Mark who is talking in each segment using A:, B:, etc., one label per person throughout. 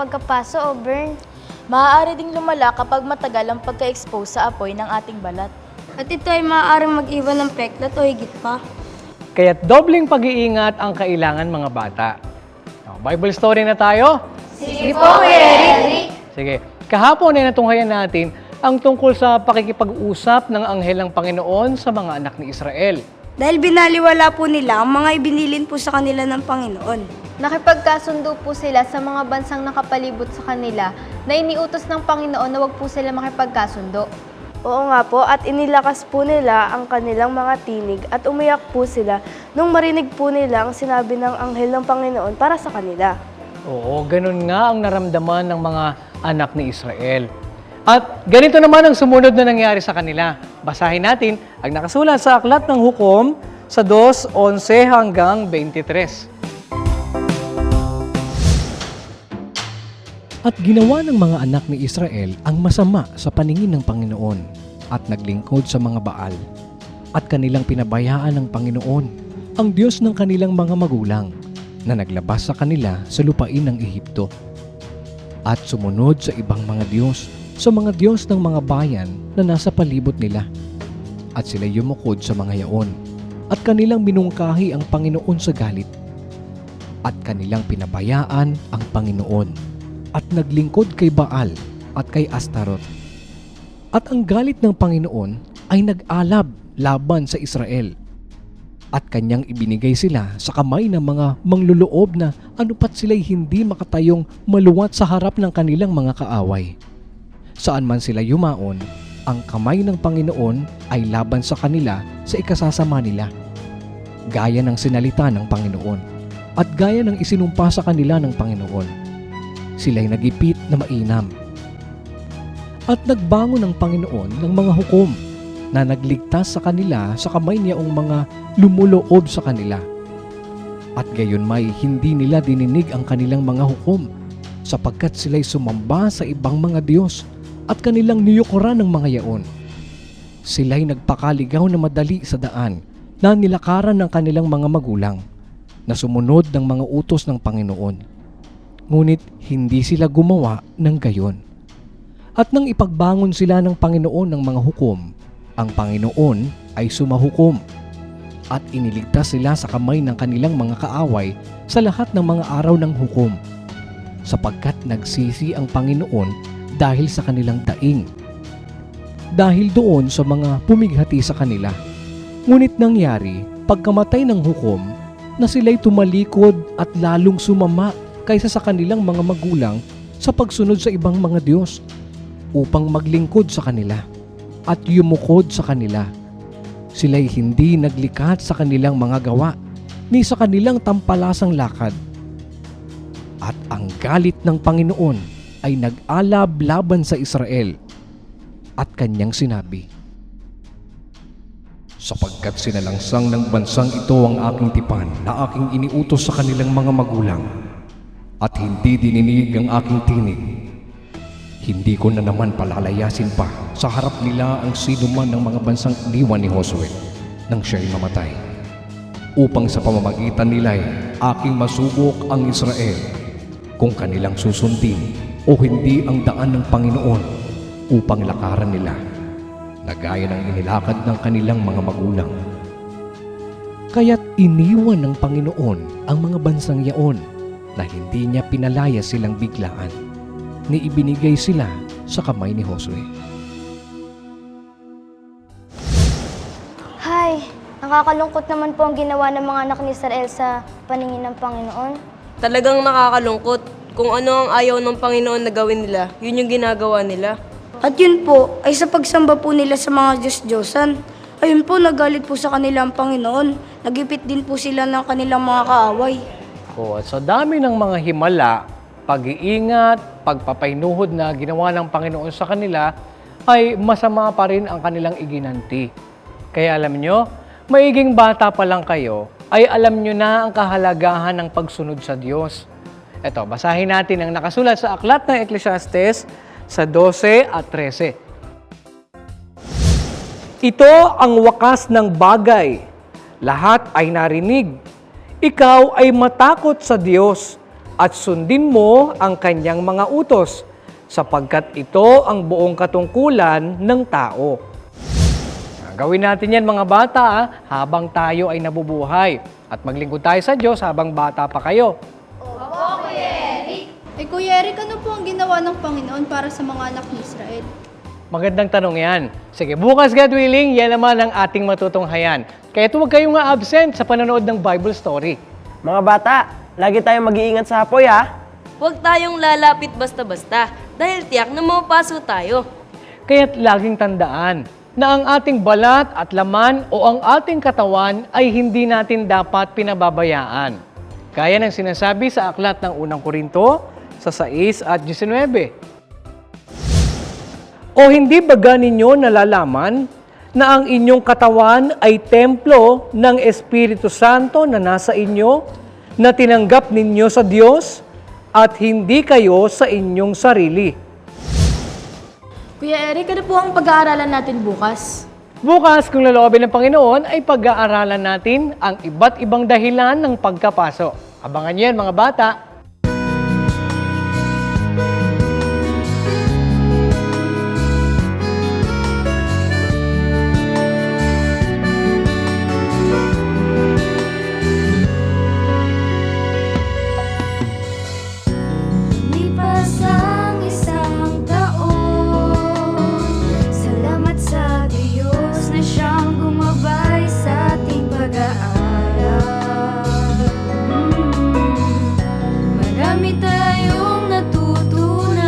A: pagkapaso o burn.
B: Maaari ding lumala kapag matagal ang pagka-expose sa apoy ng ating balat.
A: At ito ay maaaring mag-iwan ng peklat o higit pa.
C: Kaya't dobling pag-iingat ang kailangan mga bata. Bible story na tayo?
A: Sige po, Kuya Eric.
C: Sige. Kahapon ay natunghayan natin ang tungkol sa pakikipag-usap ng anghel ng Panginoon sa mga anak ni Israel.
A: Dahil binaliwala po nila ang mga ibinilin po sa kanila ng Panginoon.
D: Nakipagkasundo po sila sa mga bansang nakapalibot sa kanila na iniutos ng Panginoon na huwag po sila makipagkasundo.
E: Oo nga po, at inilakas po nila ang kanilang mga tinig at umiyak po sila nung marinig po nila ang sinabi ng anghel ng Panginoon para sa kanila.
C: Oo, ganun nga ang naramdaman ng mga anak ni Israel. At ganito naman ang sumunod na nangyari sa kanila. Basahin natin ang nakasulat sa Aklat ng Hukom sa 2:11 hanggang 23. At ginawa ng mga anak ni Israel ang masama sa paningin ng Panginoon at naglingkod sa mga Baal. At kanilang pinabayaan ng Panginoon, ang Diyos ng kanilang mga magulang, na naglabas sa kanila sa lupain ng Ehipto. At sumunod sa ibang mga Diyos, sa mga Diyos ng mga bayan na nasa palibot nila. At sila yumukod sa mga yaon, at kanilang minungkahi ang Panginoon sa galit. At kanilang pinabayaan ang Panginoon, at naglingkod kay Baal at kay Astaroth. At ang galit ng Panginoon ay nag-alab laban sa Israel. At kanyang ibinigay sila sa kamay ng mga mangluloob na anupat sila'y hindi makatayong maluwat sa harap ng kanilang mga kaaway. Saan man sila yumaon, ang kamay ng Panginoon ay laban sa kanila sa ikasasama nila. Gaya ng sinalita ng Panginoon at gaya ng isinumpa sa kanila ng Panginoon. Sila'y nagipit na mainam. At nagbangon ng Panginoon ng mga hukom na nagligtas sa kanila sa kamay niyaong mga lumuloob sa kanila. At gayon may hindi nila dininig ang kanilang mga hukom sapagkat sila'y sumamba sa ibang mga Diyos at kanilang niyukuran ng mga yaon. Sila'y nagpakaligaw na madali sa daan na nilakaran ng kanilang mga magulang na sumunod ng mga utos ng Panginoon. Ngunit hindi sila gumawa ng gayon. At nang ipagbangon sila ng Panginoon ng mga hukom, ang Panginoon ay sumahukom at iniligtas sila sa kamay ng kanilang mga kaaway sa lahat ng mga araw ng hukom, sapagkat nagsisi ang Panginoon dahil sa kanilang daing. Dahil doon sa mga pumighati sa kanila. Ngunit nangyari, pagkamatay ng hukom, na sila'y tumalikod at lalong sumama kaysa sa kanilang mga magulang sa pagsunod sa ibang mga Diyos upang maglingkod sa kanila at yumukod sa kanila. Sila'y hindi naglikat sa kanilang mga gawa ni sa kanilang tampalasang lakad. At ang galit ng Panginoon ay nag-alab laban sa Israel at kanyang sinabi, sapagkat sinalangsang ng bansang ito ang aking tipan na aking iniutos sa kanilang mga magulang at hindi dininig ang aking tinig. Hindi ko na naman palalayasin pa sa harap nila ang sinuman ng mga bansang iniwan ni Josue nang siya'y mamatay, upang sa pamamagitan nila'y aking masubok ang Israel kung kanilang susundin o hindi ang daan ng Panginoon upang lakaran nila na gaya ng inilakad ng kanilang mga magulang. Kaya't iniwan ng Panginoon ang mga bansang yaon na hindi niya pinalaya silang biglaan, ni ibinigay sila sa kamay ni Josue.
A: Hay, nakakalungkot naman po ang ginawa ng mga anak ni Israel sa paningin ng Panginoon.
F: Talagang nakakalungkot. Kung ano ang ayaw ng Panginoon na gawin nila, yun yung ginagawa nila.
A: At yun po ay sa pagsamba po nila sa mga Diyos-Diyosan. Ayun po, nagalit po sa kanila ang Panginoon. Nagipit din po sila ng kanilang mga kaaway.
C: At sa dami ng mga himala, pag-iingat, pagpapainuhod na ginawa ng Panginoon sa kanila, ay masama pa rin ang kanilang iginanti. Kaya alam nyo, maiging bata pa lang kayo, ay alam nyo na ang kahalagahan ng pagsunod sa Diyos. Ito, basahin natin ang nakasulat sa Aklat ng Ecclesiastes sa 12 at 13. Ito ang wakas ng bagay. Lahat ay narinig. Ikaw ay matakot sa Diyos at sundin mo ang kanyang mga utos, sapagkat ito ang buong katungkulan ng tao. Gawin natin yan mga bata habang tayo ay nabubuhay. At maglingkod tayo sa Diyos habang bata pa kayo.
G: Kuya Eric, ano po ang ginawa ng Panginoon para sa mga anak ni Israel?
C: Magandang tanong yan. Sige, bukas God willing, yan naman ang ating matutunghayan. Kaya huwag kayong absent sa panonood ng Bible story.
H: Mga bata, lagi tayong mag-iingat sa apoy ha.
F: Huwag tayong lalapit basta-basta dahil tiyak na mapapaso tayo.
C: Kaya't laging tandaan na ang ating balat at laman o ang ating katawan ay hindi natin dapat pinababayaan. Gaya ng sinasabi sa aklat ng unang Korinto sa 6 at 19. O hindi baga ninyo nalalaman na ang inyong katawan ay templo ng Espiritu Santo na nasa inyo, na tinanggap ninyo sa Diyos at hindi kayo sa inyong sarili?
B: Kuya Eric, ano po ang pag-aaralan natin bukas?
C: Bukas, kung laloobin ng Panginoon, ay pag-aaralan natin ang iba't ibang dahilan ng pagkapaso. Abangan niyo yan mga bata.
I: Lipas ang isang taon, salamat sa Diyos na siyang gumabay sa ating pag-aaral. Marami tayong natutunan,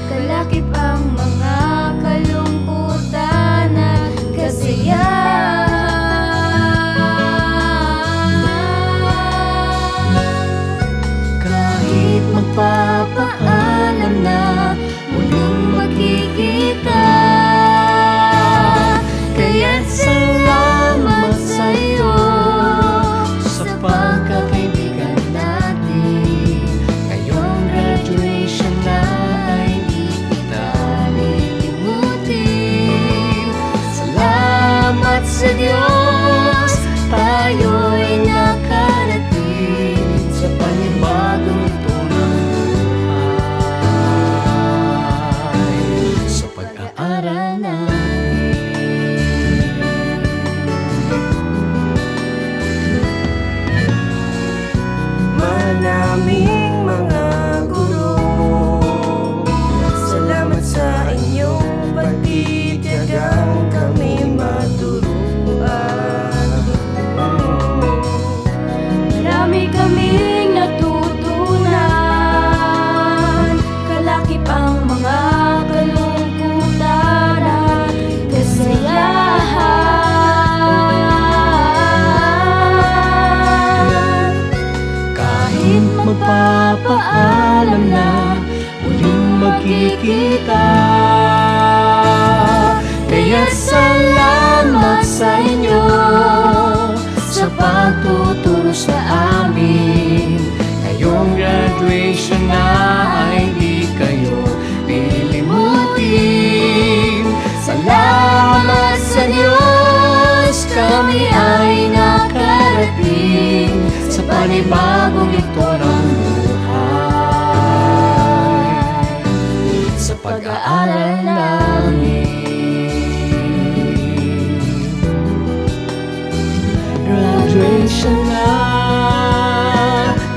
I: kalakip ang mga kalungkutan at kasiyahan. Kahit magpapaalam na muling magkikita, kaya't salamat sa'yo sa pagkakaibigan natin. Ngayong graduation na ay di kita lilimutin. Salamat sa Diyos, tayo'y nakarating sa panibagong ito ng buhay, sa pag-aaral natin.
H: Manaming mga guro, salamat sa inyong pagtitiyagang kami maturuan.
I: Marami kaming natutunan, kalakip ang mga kalungkutan at kasiyahan. Kahit
C: Magpapaalam na muling magkikita,
I: kaya salamat sa inyo sa pagtuturo sa amin.
C: ngayong graduation na ay di kayo lilimutin.
I: Salamat sa Diyos, kami ay nakarating sa panibagong ito ng buhay, sa pag-aaral namin.
C: Graduation na,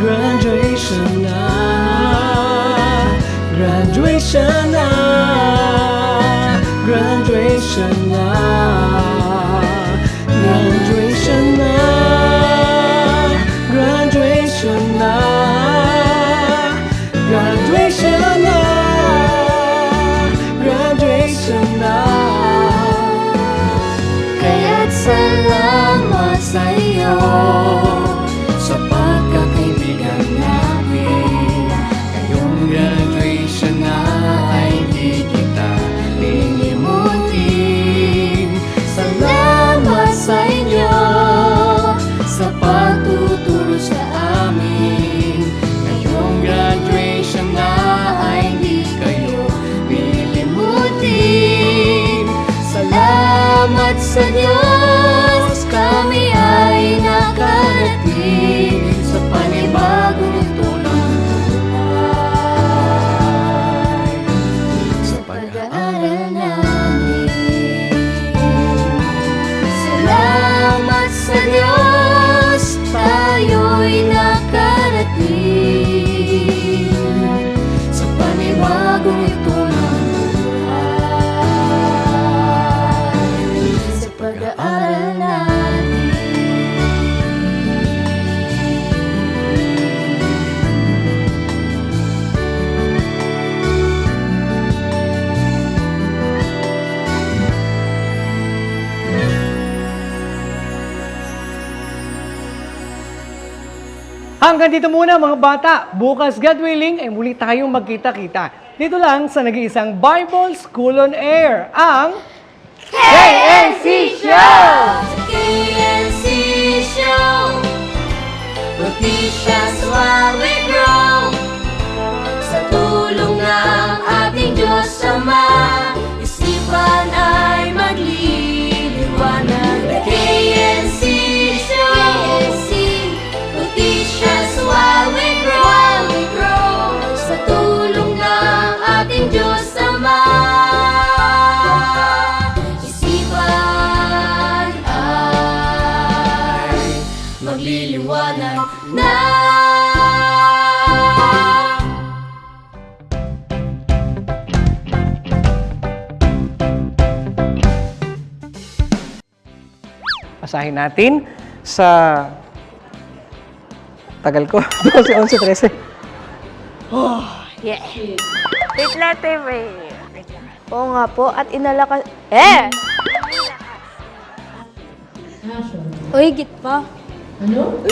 C: graduation na, graduation na, graduation na, graduation na, graduation na, graduation na, graduation na.
I: Kaya't salamat sa iyo
C: Sa pagkakaibigan natin, ngayong graduation na ay di kita lilimutin.
I: Salamat sa inyo sa pagtuturo sa amin.
C: Ngayong graduation na ay di kayo lilimutin.
I: Salamat sa Diyos, kami ay nakarating sa panibagong
C: Hanggang dito muna mga bata. Bukas, God willing, ay muli tayong magkita-kita. Dito lang sa nag-iisang Bible School on Air, ang KNC Show!
I: KNC Show. Will teach us while we grow. Sa tulong ng ating Diyos Ama, isipan ay magliliwanag. The KNC Show. Will teach us while we grow. Sa tulong ng ating Diyos Ama, isipan ay magliliwanag na.
C: Asahin natin sa tagal ko. 12, 11, 13.
E: Oo nga po, at inalakas...
A: O higit pa.
I: Ano?